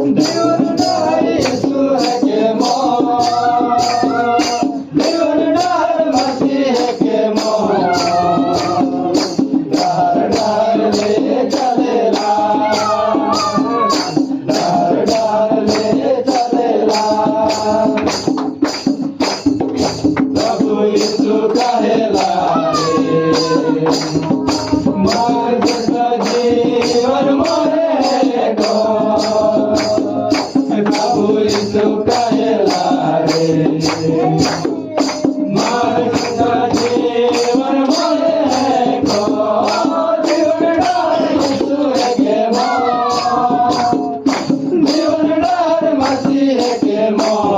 જીવનદાર ઈસુ કે મોં જીવનદાર મસીહ કે મોં ડાર ડાર લે ચલેલા ડાર ડાર લે ચલેલા પ્રભુ ઈસુ કહેલા માર્ગ સજીવન મોરે કો પ્રભુ ઈસુ કહેલા રે માર્ગ સજીવન મોરે કો જીવનદાર ઈસુ કે મોં જીવનદાર મસીહ કે મોં